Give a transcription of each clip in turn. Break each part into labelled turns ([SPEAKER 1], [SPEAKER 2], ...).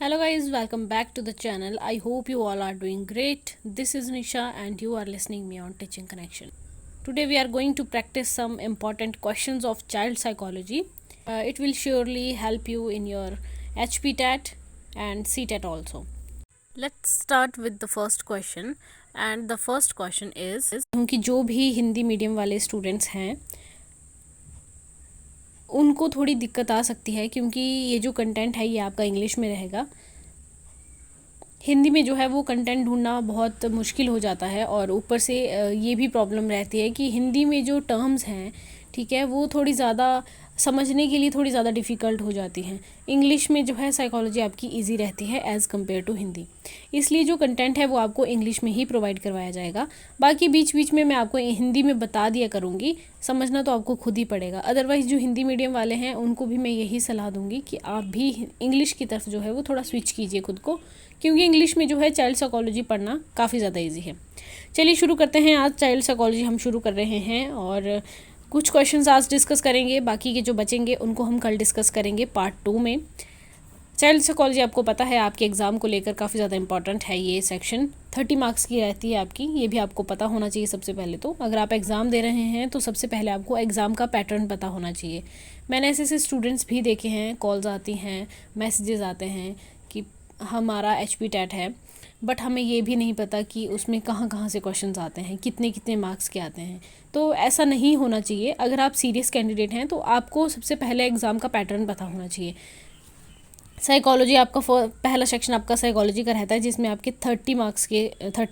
[SPEAKER 1] Hello guys, welcome back to the channel. I hope you all are doing great. This is Nisha and you are listening me on Teaching Connection. Today we are going to practice some important questions of child psychology. It will surely help you in your HPTAT and CTAT also. Let's start with the first question and the first question is क्योंकि जो भी Hindi medium वाले students हैं उनको थोड़ी दिक्कत आ सकती है क्योंकि ये जो कंटेंट है ये आपका इंग्लिश में रहेगा। हिंदी में जो है वो कंटेंट ढूंढना बहुत मुश्किल हो जाता है और ऊपर से ये भी प्रॉब्लम रहती है कि हिंदी में जो टर्म्स हैं ठीक है वो थोड़ी ज़्यादा समझने के लिए थोड़ी ज़्यादा डिफ़िकल्ट हो जाती हैं। इंग्लिश में जो है साइकोलॉजी आपकी इजी रहती है एज़ कम्पेयर टू हिंदी, इसलिए जो कंटेंट है वो आपको इंग्लिश में ही प्रोवाइड करवाया जाएगा। बाकी बीच बीच में मैं आपको हिंदी में बता दिया करूँगी, समझना तो आपको खुद ही पड़ेगा। अदरवाइज़ जो हिंदी मीडियम वाले हैं उनको भी मैं यही सलाह दूँगी कि आप भी इंग्लिश की तरफ जो है वो थोड़ा स्विच कीजिए खुद को, क्योंकि इंग्लिश में जो है चाइल्ड साइकोलॉजी पढ़ना काफ़ी ज़्यादा ईजी है। चलिए शुरू करते हैं। आज चाइल्ड साइकोलॉजी हम शुरू कर रहे हैं और कुछ क्वेश्चंस आज डिस्कस करेंगे, बाकी के जो बचेंगे उनको हम कल डिस्कस करेंगे पार्ट 2 में। चाइल्ड साइकोलॉजी आपको पता है आपके एग्ज़ाम को लेकर काफ़ी ज़्यादा इंपॉर्टेंट है। ये सेक्शन 30 मार्क्स की रहती है आपकी, ये भी आपको पता होना चाहिए। सबसे पहले तो अगर आप एग्ज़ाम दे रहे हैं तो सबसे पहले आपको एग्ज़ाम का पैटर्न पता होना चाहिए। मैंने ऐसे स्टूडेंट्स भी देखे हैं, कॉल्स आती हैं, मैसेजेस आते हैं कि हमारा HPTAT है बट हमें ये भी नहीं पता कि उसमें कहाँ कहाँ से क्वेश्चंस आते हैं, कितने कितने मार्क्स के आते हैं। तो ऐसा नहीं होना चाहिए। अगर आप सीरियस कैंडिडेट हैं तो आपको सबसे पहले एग्ज़ाम का पैटर्न पता होना चाहिए। साइकोलॉजी आपका पहला सेक्शन आपका साइकोलॉजी का रहता है, जिसमें आपके 30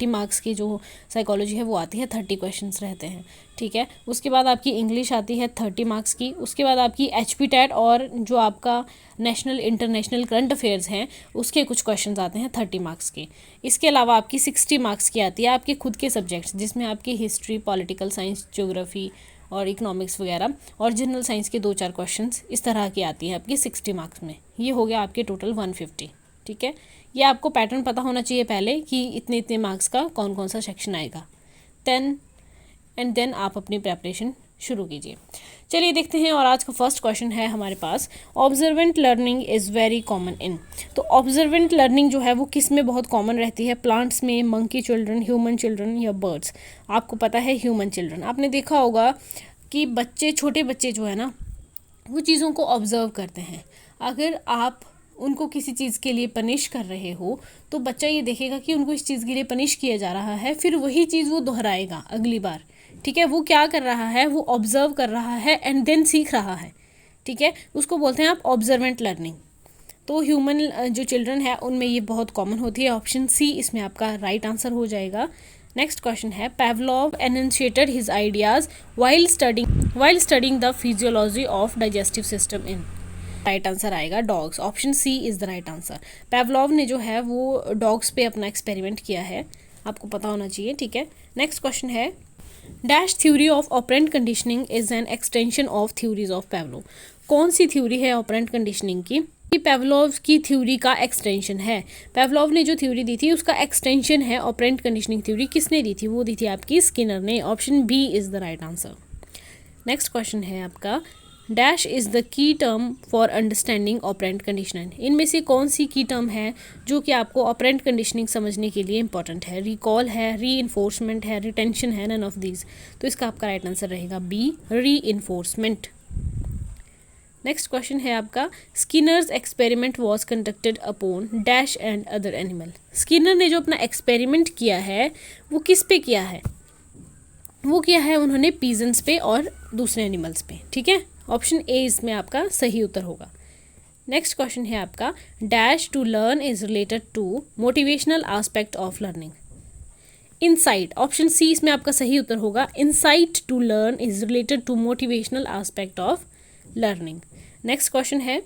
[SPEAKER 1] मार्क्स की जो साइकोलॉजी है वो आती है, 30 क्वेश्चंस रहते हैं, ठीक है। उसके बाद आपकी इंग्लिश आती है 30 मार्क्स की। उसके बाद आपकी HPTAT और जो आपका नेशनल इंटरनेशनल करंट अफेयर्स हैं उसके कुछ क्वेश्चंस आते हैं 30 मार्क्स के। इसके अलावा आपकी 60 मार्क्स की आती है आपके खुद के सब्जेक्ट्स, जिसमें आपकी हिस्ट्री, पॉलिटिकल साइंस, ज्योग्राफी और इकोनॉमिक्स वगैरह और जनरल साइंस के 2-4 क्वेश्चंस इस तरह की आती हैं आपकी 60 मार्क्स में। ये हो गया आपके टोटल 150, ठीक है। ये आपको पैटर्न पता होना चाहिए पहले कि इतने इतने मार्क्स का कौन कौन सा सेक्शन आएगा। देन आप अपनी प्रेपरेशन शुरू कीजिए। चलिए देखते हैं। और आज का फर्स्ट क्वेश्चन है हमारे पास, observant learning is very common in. तो ऑब्जर्वेंट लर्निंग जो है वो किस में बहुत कॉमन रहती है? प्लांट्स में, मंकी चिल्ड्रन, ह्यूमन चिल्ड्रन या बर्ड्स? आपको पता है ह्यूमन चिल्ड्रन। आपने देखा होगा कि बच्चे, छोटे बच्चे जो है ना वो चीज़ों को ऑब्जर्व करते हैं। अगर आप उनको किसी चीज़ के लिए पनिश कर रहे हो तो बच्चा ये देखेगा कि उनको इस चीज़ के लिए पनिश किया जा रहा है, फिर वही चीज़ वो दोहराएगा अगली बार, ठीक है। वो क्या कर रहा है? वो ऑब्जर्व कर रहा है एंड देन सीख रहा है, ठीक है। उसको बोलते हैं आप ऑब्जर्वेंट लर्निंग। तो ह्यूमन जो चिल्ड्रन है उनमें ये बहुत कॉमन होती है। ऑप्शन सी इसमें आपका राइट आंसर हो जाएगा। नेक्स्ट क्वेश्चन है, Pavlov enunciated his ideas while studying the physiology of digestive system in। Right answer आएगा dogs. Option C is the right answer. Pavlov ने जो है वो डॉग्स पे अपना एक्सपेरिमेंट किया है, आपको पता होना चाहिए, ठीक है। नेक्स्ट क्वेश्चन है, dash theory of operant conditioning is an extension of theories of Pavlov. कौन सी थ्योरी है ऑपरेंट कंडीशनिंग की? पैवलोव की थ्योरी का एक्सटेंशन है। पैवलोव ने जो थ्योरी दी थी उसका एक्सटेंशन है ऑपरेंट कंडीशनिंग थ्योरी। किसने दी थी? वो दी थी आपकी स्किनर ने। Option B is the right answer. Next question है आपका, dash is the key term for understanding operant conditioning. इनमें से कौन सी की टर्म है जो कि आपको ऑपरेंट कंडीशनिंग समझने के लिए इंपॉर्टेंट है? रिकॉल है, री इन्फोर्समेंट है, रिटेंशन है, नन ऑफ दीज। तो इसका आपका राइट आंसर रहेगा बी, री इन्फोर्समेंट। नेक्स्ट क्वेश्चन है आपका, Skinner's experiment was conducted upon dash and other animal. Skinner ने जो अपना एक्सपेरिमेंट किया है वो किस पे किया है? वो किया है उन्होंने पीजन्स पे और दूसरे एनिमल्स पे, ठीक है। ऑप्शन ए इसमें आपका सही उत्तर होगा। नेक्स्ट क्वेश्चन है आपका, dash to learn is related to motivational aspect of learning. Insight, option C इसमें आपका सही उत्तर होगा। Insight to learn is related to motivational aspect of learning. Next question है,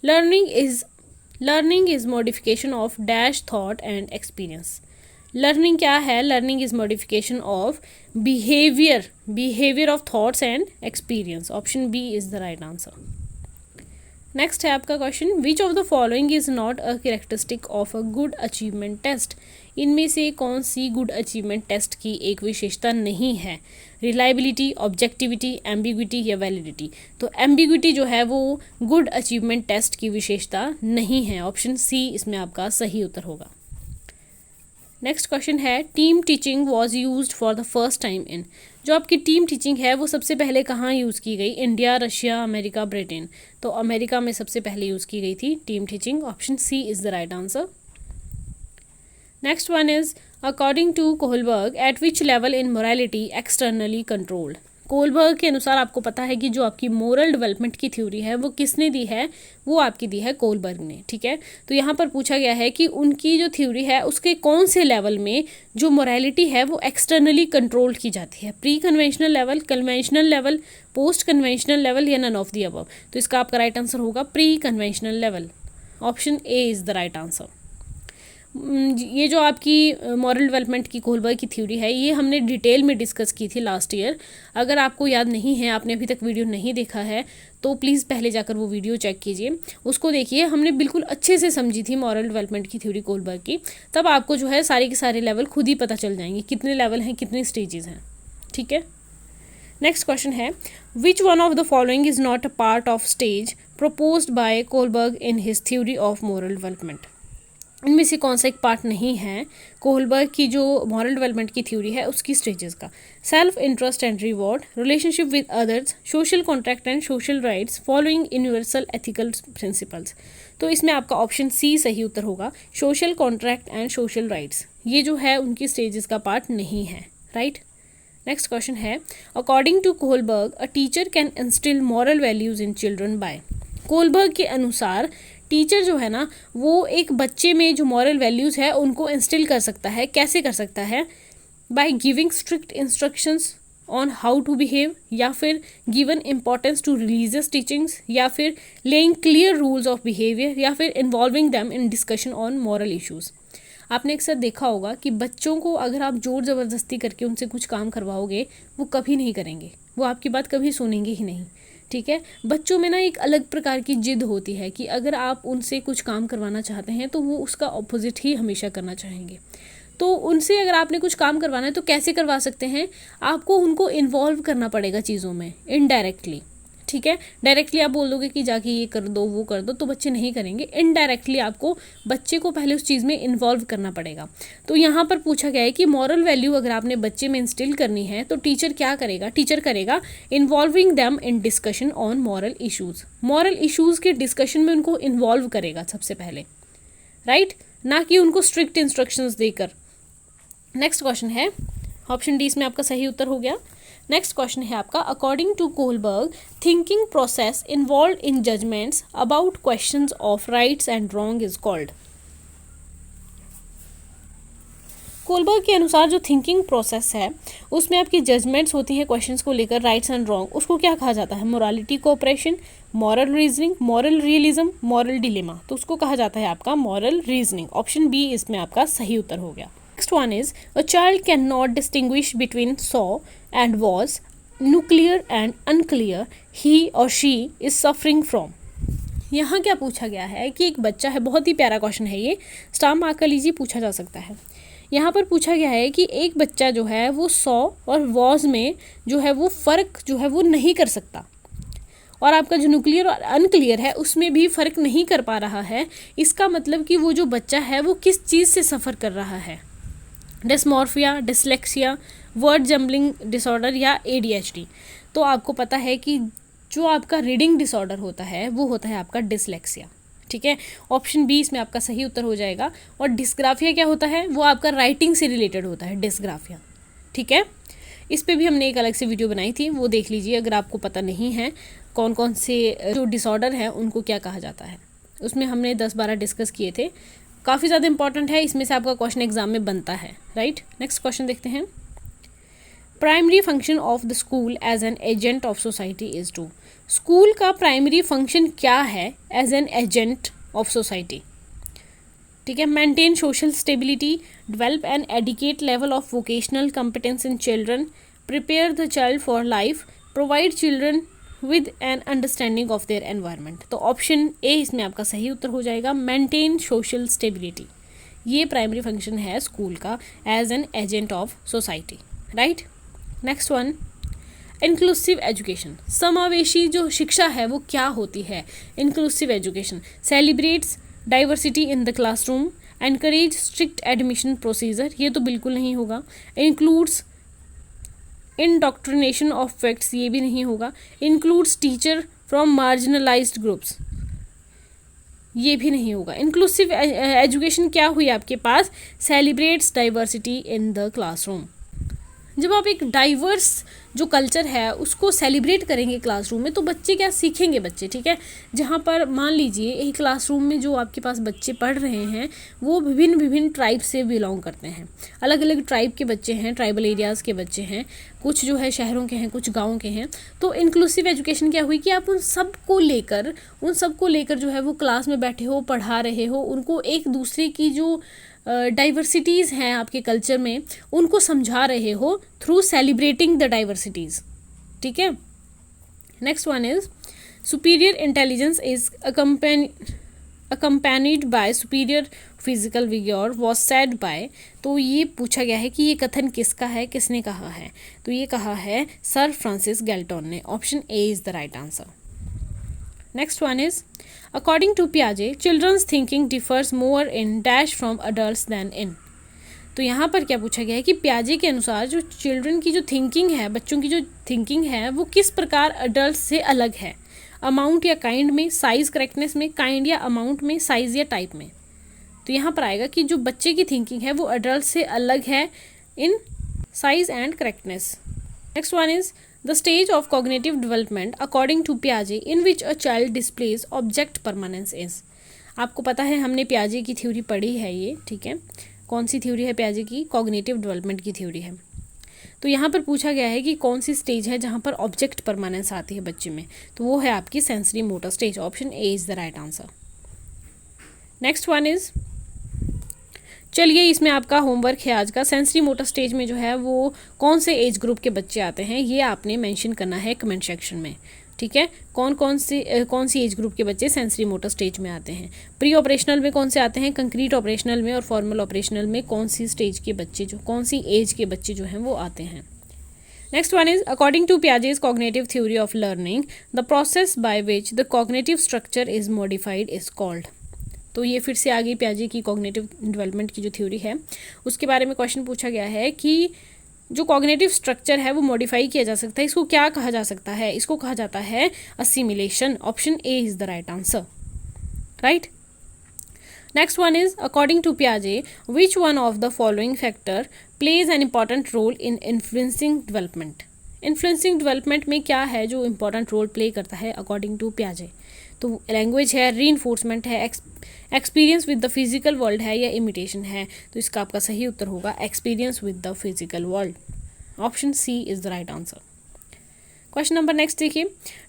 [SPEAKER 1] learning is modification of dash thought and experience. Learning क्या है? Learning is modification of behaviour of thoughts and experience. Option B is the right answer. Next है आपका question, which of the following is not a characteristic of a good achievement test. इनमें से कौन सी good achievement test की एक विशेषता नहीं है? रिलायबिलिटी, ऑब्जेक्टिविटी, एम्बिग्विटी या वैलिडिटी। तो एम्बिग्विटी जो है वो गुड अचीवमेंट टेस्ट की विशेषता नहीं है। ऑप्शन सी इसमें आपका सही उत्तर होगा। नेक्स्ट क्वेश्चन है, team teaching was used for the first time in. जो आपकी टीम टीचिंग है वो सबसे पहले कहाँ यूज़ की गई? India, Russia, America, Britain. तो अमेरिका में सबसे पहले यूज़ की गई थी team teaching. Option C is the right answer. Next one is, according to Kohlberg at which level in morality externally controlled. Kohlberg के अनुसार आपको पता है कि जो आपकी मोरल डेवलपमेंट की थ्योरी है वो किसने दी है? वो आपकी दी है कोहलबर्ग ने। ठीक है, तो यहाँ पर पूछा गया है कि उनकी जो थ्योरी है उसके कौन से लेवल में जो मोरालिटी है वो एक्सटर्नली कंट्रोल की जाती है? Pre conventional level, conventional level, post conventional level या नन ऑफ द अबव। तो इसका आपका राइट आंसर होगा pre conventional level. Option A is the right answer. ये जो आपकी मॉरल डेवलपमेंट की कोहलबर्ग की थ्योरी है ये हमने डिटेल में डिस्कस की थी लास्ट ईयर। अगर आपको याद नहीं है, आपने अभी तक वीडियो नहीं देखा है, तो प्लीज़ पहले जाकर वो वीडियो चेक कीजिए, उसको देखिए। हमने बिल्कुल अच्छे से समझी थी मॉरल डेवलपमेंट की थ्योरी कोहलबर्ग की। तब आपको जो है सारे के सारे लेवल खुद ही पता चल जाएंगे, कितने लेवल हैं, कितने स्टेजेस हैं। ठीक है, नेक्स्ट क्वेश्चन है, विच one of the following is not a part of stage proposed by Kohlberg in his theory of moral development. इनमें से कौन सा एक पार्ट नहीं है कोहलबर्ग की जो मॉरल डेवलपमेंट की थ्योरी है उसकी स्टेजेस का? Self interest and reward, relationship with others, social contract and social rights, following universal ethical principles. तो इसमें आपका ऑप्शन सी सही उत्तर होगा, social contract and social rights. ये जो है उनकी स्टेजेस का पार्ट नहीं है। राइट, नेक्स्ट क्वेश्चन है, according to Kohlberg a teacher can instil moral values in children by. Kohlberg के अनुसार टीचर जो है ना वो एक बच्चे में जो मॉरल वैल्यूज़ है उनको इंस्टिल कर सकता है। कैसे कर सकता है? By giving strict instructions on how to behave, या फिर given importance to religious teachings, या फिर laying clear rules of behaviour, या फिर involving them in discussion on moral issues. आपने अक्सर देखा होगा कि बच्चों को अगर आप ज़ोर ज़बरदस्ती करके उनसे कुछ काम करवाओगे वो कभी नहीं करेंगे, वो आपकी बात कभी सुनेंगे ही नहीं। ठीक है, बच्चों में ना एक अलग प्रकार की जिद होती है कि अगर आप उनसे कुछ काम करवाना चाहते हैं तो वो उसका ऑपोजिट ही हमेशा करना चाहेंगे। तो उनसे अगर आपने कुछ काम करवाना है तो कैसे करवा सकते हैं? आपको उनको इन्वॉल्व करना पड़ेगा चीज़ों में इनडायरेक्टली। ठीक है, डायरेक्टली आप बोल दोगे कि जाके ये कर दो वो कर दो तो बच्चे नहीं करेंगे। इनडायरेक्टली आपको बच्चे को पहले उस चीज़ में इन्वॉल्व करना पड़ेगा। तो यहाँ पर पूछा गया है कि मॉरल वैल्यू अगर आपने बच्चे में इंस्टिल करनी है तो टीचर क्या करेगा? टीचर करेगा involving them in discussion on moral issues. Moral issues के डिस्कशन में उनको इन्वॉल्व करेगा सबसे पहले। राइट, ना कि उनको स्ट्रिक्ट इंस्ट्रक्शंस देकर। नेक्स्ट क्वेश्चन है, ऑप्शन डी इसमें आपका सही उत्तर हो गया। नेक्स्ट क्वेश्चन है आपका, according to Kohlberg thinking process involve in judgements about questions of rights and wrong is called. Kohlberg के अनुसार जो थिंकिंग प्रोसेस है उसमें आपकी जजमेंट्स होती हैं क्वेश्चंस को लेकर, राइट्स एंड रॉन्ग, उसको क्या कहा जाता है? Morality cooperation, moral reasoning, moral realism, moral dilemma. तो उसको कहा जाता है आपका मॉरल रीजनिंग। ऑप्शन बी इसमें आपका सही उत्तर हो गया। Next one is, a child cannot distinguish between saw and was, nuclear and unclear, he or she is suffering from। यहाँ क्या पूछा गया है कि एक बच्चा है, बहुत ही प्यारा क्वेश्चन है ये, स्टार मार्क कर लीजिए, पूछा जा सकता है। यहाँ पर पूछा गया है कि एक बच्चा जो है वो सॉ और वॉज में जो है वो फ़र्क जो है वो नहीं कर सकता, और आपका जो न्यूक्लियर और अनक्लियर है उसमें भी फ़र्क नहीं कर पा रहा है। इसका मतलब कि वो जो बच्चा है वो किस चीज़ से सफ़र कर रहा है? Dysmorphia, dyslexia, word jumbling disorder या ADHD। तो आपको पता है कि जो आपका रीडिंग डिसऑर्डर होता है वो होता है आपका डिसलेक्सिया। ठीक है, ऑप्शन बी इसमें आपका सही उत्तर हो जाएगा। और डिस्ग्राफिया क्या होता है? वो आपका राइटिंग से रिलेटेड होता है डिस्ग्राफिया। ठीक है, इस पे भी हमने एक अलग से वीडियो बनाई थी, वो देख लीजिए अगर आपको पता नहीं है कौन कौन से जो डिसऑर्डर हैं उनको क्या कहा जाता है। उसमें हमने 10-12 डिस्कस किए थे, काफ़ी ज़्यादा इंपॉर्टेंट है, इसमें से आपका क्वेश्चन एग्जाम में बनता है। राइट, नेक्स्ट क्वेश्चन देखते हैं। Primary function of the school as an agent of society is to. School का प्राइमरी फंक्शन क्या है as an agent of society? ठीक है, maintain social stability, develop an adequate level of vocational competence in children, prepare the child for life, provide children with an understanding of their environment. तो option A इसमें आपका सही उत्तर हो जाएगा, maintain social stability. ये प्राइमरी फंक्शन है school का as an agent of society, right. Next one, inclusive education, समावेशी जो शिक्षा है वो क्या होती है। Inclusive education celebrates diversity in the classroom, encourage strict admission procedure, ये तो बिल्कुल नहीं होगा। इंक्लूड्स इंडॉक्ट्रिनेशन ऑफ फैक्ट्स, ये भी नहीं होगा। Includes teacher from marginalised groups, ये भी नहीं होगा। इंक्लूसिव एजुकेशन क्या हुई आपके पास, celebrates diversity in the classroom. जब आप एक डाइवर्स जो कल्चर है उसको सेलिब्रेट करेंगे क्लासरूम में तो बच्चे क्या सीखेंगे, बच्चे, ठीक है। जहाँ पर मान लीजिए एक क्लासरूम में जो आपके पास बच्चे पढ़ रहे हैं वो विभिन्न विभिन्न ट्राइब से बिलोंग करते हैं, अलग अलग ट्राइब के बच्चे हैं, ट्राइबल एरियाज़ के बच्चे हैं, कुछ जो है शहरों के हैं, कुछ गाँव के हैं। तो इंक्लूसिव एजुकेशन क्या हुई कि आप उन सबको लेकर जो है वो क्लास में बैठे हो, पढ़ा रहे हो, उनको एक दूसरे की जो डाइवर्सिटीज़ हैं आपके कल्चर में उनको समझा रहे हो थ्रू सेलिब्रेटिंग द डाइवर्सिटीज़, ठीक है। Next one is superior intelligence is accompanied by superior physical vigour was said by. तो ये पूछा गया है कि ये कथन किसका है, किसने कहा है। तो ये कहा है सर फ्रांसिस गैल्टन ने। Option A is the right answer. Next one is according to पियाजे children's thinking differs more in dash from adults than in. तो यहाँ पर क्या पूछा गया है कि पियाजे के अनुसार जो चिल्ड्रन की जो थिंकिंग है, बच्चों की जो थिंकिंग है वो किस प्रकार अडल्ट से अलग है। अमाउंट या काइंड में, साइज करेक्टनेस में, काइंड या अमाउंट में, साइज या टाइप में। तो यहाँ पर आएगा कि जो बच्चे की थिंकिंग है वो अडल्ट से अलग है in size and correctness. Next one is the stage of cognitive development according to पियाजे in which a child displays object permanence is. आपको पता है हमने पियाजे की थ्योरी पढ़ी है ये, ठीक है। कौन सी थ्योरी है पियाजे की, कॉग्निटिव डेवलपमेंट की थ्योरी है। तो यहाँ पर पूछा गया है कि कौन सी स्टेज है जहाँ पर ऑब्जेक्ट परमानेंस आती है बच्चे में, तो वो है आपकी sensory motor stage. Option A is the right answer. Next one is, चलिए इसमें आपका होमवर्क है आज का, सेंसरी मोटर स्टेज में जो है वो कौन से एज ग्रुप के बच्चे आते हैं ये आपने मेंशन करना है कमेंट सेक्शन में, ठीक है। कौन सी एज ग्रुप के बच्चे सेंसरी मोटर स्टेज में आते हैं, प्री ऑपरेशनल में कौन से आते हैं, कंक्रीट ऑपरेशनल में और फॉर्मल ऑपरेशनल में कौन सी स्टेज के बच्चे जो, कौन सी एज के बच्चे जो हैं वो आते हैं। Next one is according to Piaget's cognitive theory of learning the process by which the cognitive structure is modified is called. तो ये फिर से आगे पियाजे की कॉग्निटिव डेवलपमेंट की जो थ्योरी है उसके बारे में क्वेश्चन पूछा गया है कि जो कॉग्निटिव स्ट्रक्चर है वो मॉडिफाई किया जा सकता है, इसको क्या कहा जा सकता है, इसको कहा जाता है assimilation. Option A is the right answer, right. Next one is according to पियाजे which one of the following factor plays an important role in influencing development. Influencing development में क्या है जो इंपॉर्टेंट रोल प्ले करता है according to पियाजे। तो language है, reinforcement है, experience with the physical world है या इमिटेशन है। तो इसका आपका सही उत्तर होगा experience with the physical world. Option C is the right answer. Question number next देखिए,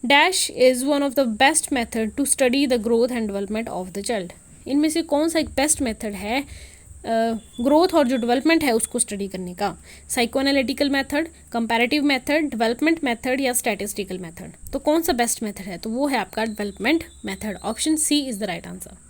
[SPEAKER 1] dash is one of the best method to study the growth and development of the child. इनमें से कौन सा एक बेस्ट मेथड है growth और जो development है उसको स्टडी करने का। Psycho analytical method, comparative method, development method या स्टैटिस्टिकल मेथड। तो कौन सा बेस्ट मेथड है, तो वो है आपका development method. Option C is the right answer.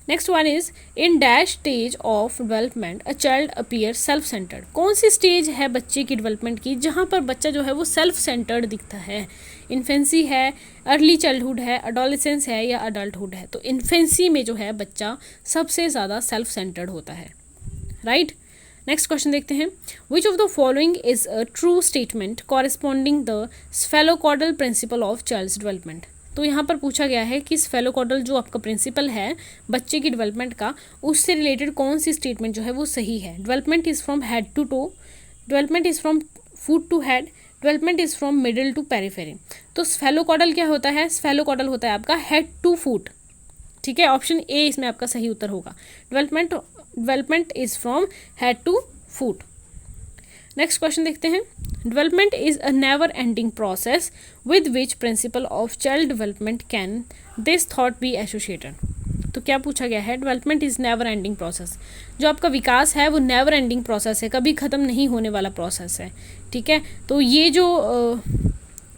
[SPEAKER 1] Next one is in dash stage of development a child appear self centred. कौन सी स्टेज है बच्चे की डेवलपमेंट की जहाँ पर बच्चा जो है वो सेल्फ सेंटर्ड दिखता है। इन्फेंसी है, अर्ली चाइल्डहुड है, अडोलेसेंस है या अडल्टहुड है। तो इन्फेंसी में जो है बच्चा सबसे ज़्यादा सेल्फ सेंटर्ड होता है, राइट। नेक्स्ट क्वेश्चन देखते हैं, which of the following is a true statement corresponding the cephalocaudal principle of child's development. तो यहाँ पर पूछा गया है कि स्फेलोकॉडल जो आपका प्रिंसिपल है बच्चे की डेवलपमेंट का, उससे रिलेटेड कौन सी स्टेटमेंट जो है वो सही है। Development is from head to toe, development is from foot to head, development is from middle to periphery. तो स्फेलोकॉडल क्या होता है, स्फेलोकॉडल होता है आपका हेड टू फुट, ठीक है। ऑप्शन ए इसमें आपका सही उत्तर होगा, development is from head to foot. Next question देखते हैं, development is a never ending process with which principle of child development can this thought be associated. तो क्या पूछा गया है, development is never ending process. जो आपका विकास है वो नेवर एंडिंग प्रोसेस है, कभी ख़त्म नहीं होने वाला प्रोसेस है, ठीक है। तो ये जो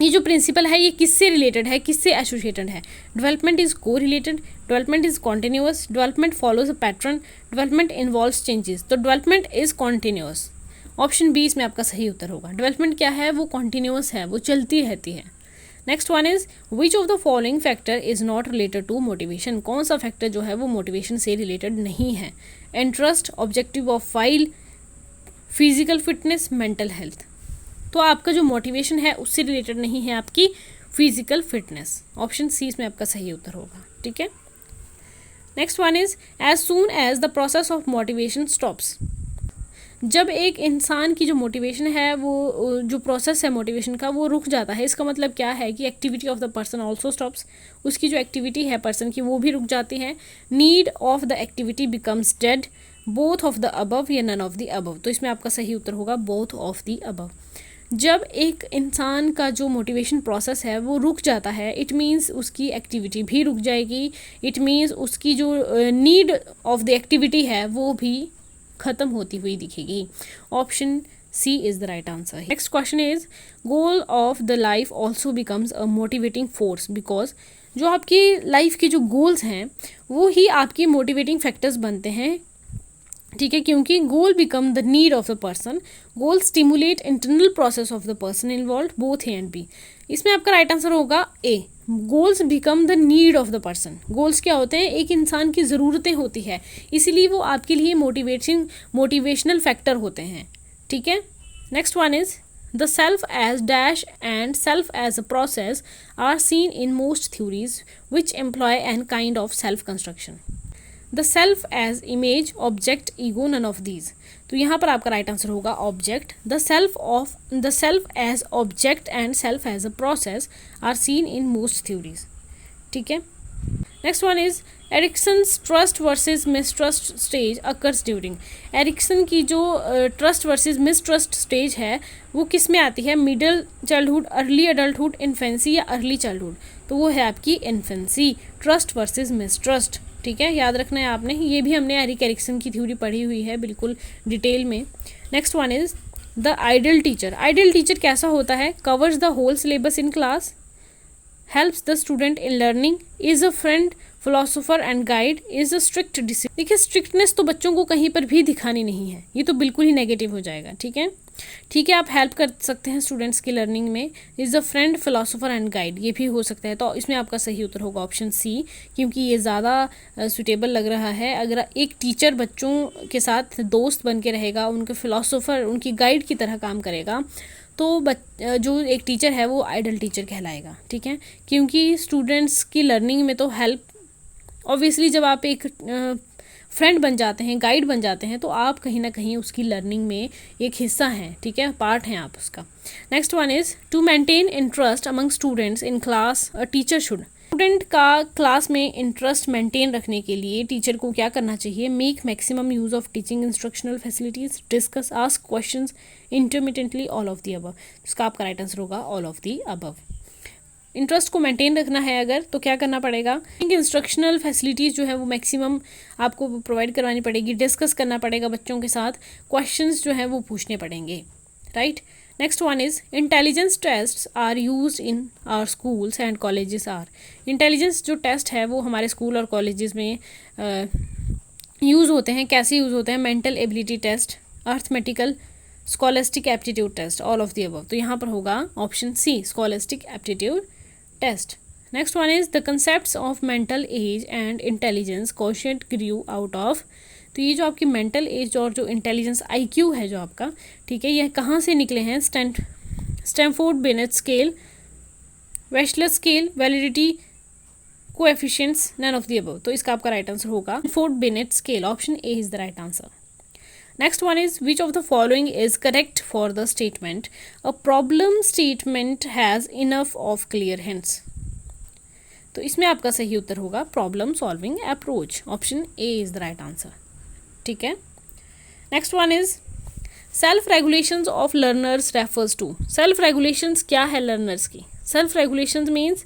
[SPEAKER 1] ये जो प्रिंसिपल है ये किससे रिलेटेड है, किससे एसोसिएटेड है? Development is correlated, development is continuous, development follows a pattern, development involves changes. तो development is continuous, option B इसमें आपका सही उत्तर होगा। डेवलपमेंट क्या है? वो कॉन्टिन्यूअस है, वो चलती रहती है। Next one is which of the following factor is not related to motivation? कौन सा फैक्टर जो है वो मोटिवेशन से रिलेटेड नहीं है? Interest, objective of file, physical fitness, mental health. तो आपका जो मोटिवेशन है उससे रिलेटेड नहीं है आपकी फिजिकल फिटनेस, ऑप्शन सी इसमें आपका सही उत्तर होगा। ठीक है, next one is as soon as the process of motivation stops. जब एक इंसान की जो मोटिवेशन है वो जो प्रोसेस है मोटिवेशन का वो रुक जाता है, इसका मतलब क्या है कि activity of the person also stops, उसकी जो एक्टिविटी है पर्सन की वो भी रुक जाती है। Need of the activity becomes dead, both of the above या नन ऑफ द अबव। तो इसमें आपका सही उत्तर होगा बोथ ऑफ द अबव। जब एक इंसान का जो मोटिवेशन प्रोसेस है वो रुक जाता है, इट मीन्स उसकी एक्टिविटी भी रुक जाएगी, इट मीन्स उसकी जो नीड ऑफ द एक्टिविटी है वो भी ख़त्म होती हुई दिखेगी। Option C is the right answer. Next question is goal of the life also becomes a motivating force because जो आपकी लाइफ के जो गोल्स हैं वो ही आपकी मोटिवेटिंग फैक्टर्स बनते हैं। ठीक है, क्योंकि goal become the need of the person, goal stimulate internal process of the person involve, both A and B. इसमें आपका राइट आंसर होगा A, goals become the need of the person. Goals क्या होते हैं? एक इंसान की ज़रूरतें होती है, इसीलिए वो आपके लिए मोटिवेशनल फैक्टर होते हैं। ठीक है, next one is the self as dash and self as a process are seen in most theories which employ an kind of self construction. The self as image, object, ego, none of these. तो यहाँ पर आपका right answer होगा object. The self as object and self as a process are seen in most theories. ठीक है, next one is Erikson's trust versus mistrust stage occurs during. Ericsson की जो trust versus mistrust stage है वो किस में आती है? Middle childhood, early adulthood, infancy या अर्ली चाइल्डहुड। तो वो है आपकी इन्फेंसी, ट्रस्ट वर्सेस मिसट्रस्ट। ठीक है, याद रखना है आपने, ये भी हमने एरिक एरिक्सन की थ्योरी पढ़ी हुई है बिल्कुल डिटेल में। Next one is the ideal teacher. Ideal teacher कैसा होता है? Covers the whole syllabus in class, helps the student in learning, is a friend, philosopher and guide, is a strict discipline. देखिए, strictness तो बच्चों को कहीं पर भी दिखानी नहीं है, ये तो बिल्कुल ही नेगेटिव हो जाएगा। ठीक है, ठीक है, आप हेल्प कर सकते हैं स्टूडेंट्स की लर्निंग में, is a friend, philosopher and guide, ये भी हो सकता है। तो इसमें आपका सही उत्तर होगा ऑप्शन सी, क्योंकि ये ज़्यादा सुटेबल लग रहा है। अगर एक टीचर बच्चों के साथ दोस्त बन के रहेगा, उनके फिलोसोफर, उनकी गाइड की तरह काम करेगा, तो जो एक टीचर है वो आइडल टीचर कहलाएगा। ठीक है, क्योंकि स्टूडेंट्स की लर्निंग में तो हेल्प, ऑब्वियसली जब आप एक फ्रेंड बन जाते हैं, गाइड बन जाते हैं, तो आप कहीं ना कहीं उसकी लर्निंग में एक हिस्सा हैं। ठीक है, पार्ट हैं आप उसका। Next one is to maintain interest among students in class a teacher should. Student का क्लास में इंटरेस्ट मेंटेन रखने के लिए टीचर को क्या करना चाहिए? Make maximum use of teaching instructional facilities, discuss, ask questions intermittently, all of the above. इसका आपका राइट आंसर होगा all of the above. Interest को मेंटेन रखना है अगर, तो क्या करना पड़ेगा? इंस्ट्रक्शनल फैसिलिटीज़ जो है वो मैक्सिमम आपको प्रोवाइड करवानी पड़ेगी, डिस्कस करना पड़ेगा बच्चों के साथ, क्वेश्चंस जो है वो पूछने पड़ेंगे। Right, next one is intelligence tests are used in our schools and colleges are. Intelligence जो टेस्ट है वो हमारे स्कूल और कॉलेजेस में यूज़ होते हैं। कैसे यूज़ होते हैं? Mental ability test, arithmetical, scholastic aptitude test, all of the above. तो यहाँ पर होगा option C, scholastic aptitude test. Next one is the concepts of mental age and intelligence quotient grew out of. तो ये जो आपकी मेंटल एज और जो इंटेलिजेंस IQ है जो आपका, ठीक है, यह कहाँ से निकले हैं? Stanford Binet scale, Wechsler scale, validity coefficients, none of the above. तो इसका आपका राइट आंसर होगा Stanford Binet scale, option A is the right answer. Next one is which of the following is correct for the statement a problem statement has enough of clear hints। तो इसमें आपका सही उत्तर होगा problem solving approach, option A is the right answer. ठीक है, next one is self regulations of learners refers to. Self regulations क्या है लर्नर्स की? Self regulations means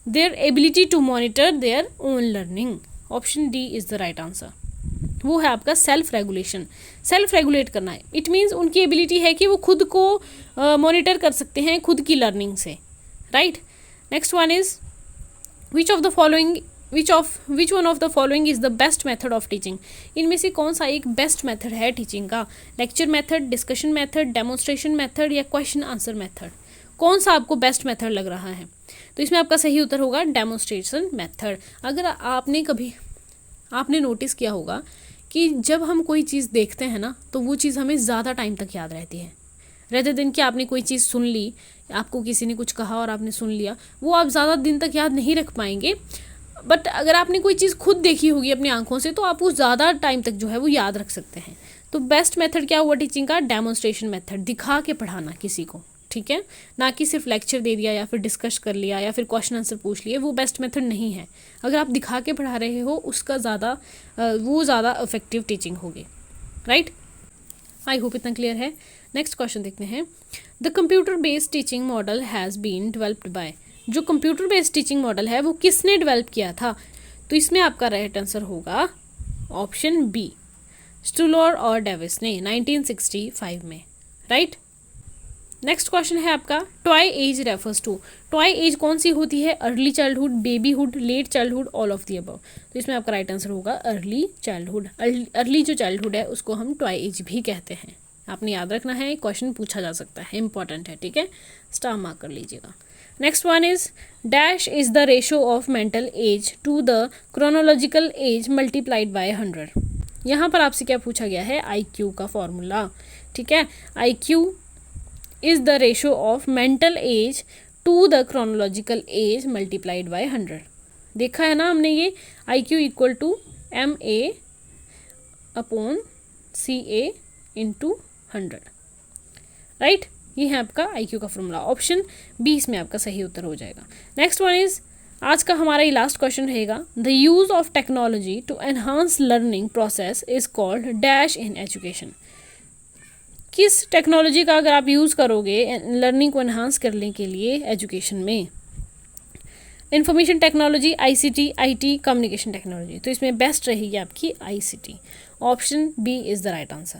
[SPEAKER 1] their ability to monitor their own learning, option D is the right answer. वो है आपका self regulation, self regulate करना है। It means उनकी ability है कि वो खुद को मॉनिटर कर सकते हैं खुद की लर्निंग से। Right. Next one is which one of the following is the best method of teaching. इनमें से कौन सा एक बेस्ट मेथड है टीचिंग का? Lecture method, discussion method, demonstration method या क्वेश्चन आंसर मेथड? कौन सा आपको बेस्ट मेथड लग रहा है? तो इसमें आपका सही उत्तर होगा डेमोन्स्ट्रेशन मेथड। अगर आपने नोटिस किया होगा कि जब हम कोई चीज़ देखते हैं ना तो वो चीज़ हमें ज़्यादा टाइम तक याद रहती है, रहते दिन कि आपने कोई चीज़ सुन ली, आपको किसी ने कुछ कहा और आपने सुन लिया, वो आप ज़्यादा दिन तक याद नहीं रख पाएंगे। बट अगर आपने कोई चीज़ खुद देखी होगी अपनी आंखों से तो आप वो ज़्यादा टाइम तक जो है वो याद रख सकते हैं। तो बेस्ट मेथड क्या हुआ टीचिंग का? डेमोन्स्ट्रेशन मेथड, दिखा के पढ़ाना किसी को, ठीक है, ना कि सिर्फ लेक्चर दे दिया या फिर डिस्कस कर लिया या फिर क्वेश्चन आंसर पूछ लिए, वो बेस्ट मेथड नहीं है। अगर आप दिखा के पढ़ा रहे हो उसका वो ज़्यादा इफेक्टिव टीचिंग होगी, राइट। आई होप इतना क्लियर है। नेक्स्ट क्वेश्चन देखते हैं। The computer based teaching model has been developed by. जो कंप्यूटर बेस्ड टीचिंग मॉडल है वो किसने डेवलप किया था? तो इसमें आपका राइट आंसर होगा ऑप्शन बी, स्टूलर और डेविस ने 1965 में, राइट। नेक्स्ट क्वेश्चन है आपका toy age refers to. Toy age कौन सी होती है? Early childhood, babyhood, late childhood, all of the above. तो इसमें आपका राइट आंसर होगा अर्ली चाइल्डहुड। अर्ली जो चाइल्डहुड है उसको हम टॉय एज भी कहते हैं। आपने याद रखना है, क्वेश्चन पूछा जा सकता है, इंपॉर्टेंट है, ठीक है, स्टार मार्क कर लीजिएगा। Next one is dash is the ratio of mental age to the chronological age multiplied by 100। यहाँ पर आपसे क्या पूछा गया है? IQ का फॉर्मूला, ठीक है। IQ is the ratio of mental age to the chronological age multiplied by 100। देखा है ना हमने ये, IQ equal to MA upon CA into 100, right. ये है आपका IQ का फॉर्मूला। ऑप्शन बी इसमें आपका सही उत्तर हो जाएगा। नेक्स्ट वन इज आज का हमारा ये लास्ट क्वेश्चन रहेगा। The use of technology to enhance learning process is called dash in education. किस टेक्नोलॉजी का अगर आप यूज़ करोगे लर्निंग को एनहांस करने के लिए एजुकेशन में? Information technology, ICT, IT, communication technology. तो इसमें बेस्ट रहेगी आपकी ICT। Option B is the right answer.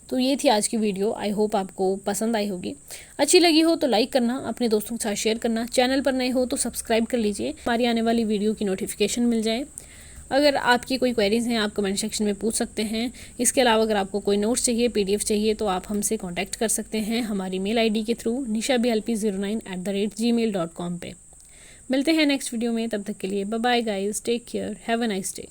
[SPEAKER 1] तो ये थी आज की वीडियो। आई होप आपको पसंद आई होगी। अच्छी लगी हो तो लाइक करना, अपने दोस्तों के साथ शेयर करना, चैनल पर नए हो तो सब्सक्राइब कर लीजिए, हमारी आने वाली वीडियो की नोटिफिकेशन मिल जाए। अगर आपकी कोई क्वेरीज़ हैं आप कमेंट सेक्शन में पूछ सकते हैं। इसके अलावा अगर आपको कोई नोट्स चाहिए, PDF चाहिए तो आप हमसे कांटेक्ट कर सकते हैं हमारी मेल ID के थ्रू nishablp09@gmail.com पे। मिलते हैं नेक्स्ट वीडियो में, तब तक के लिए bye bye guys, take care, have a nice day.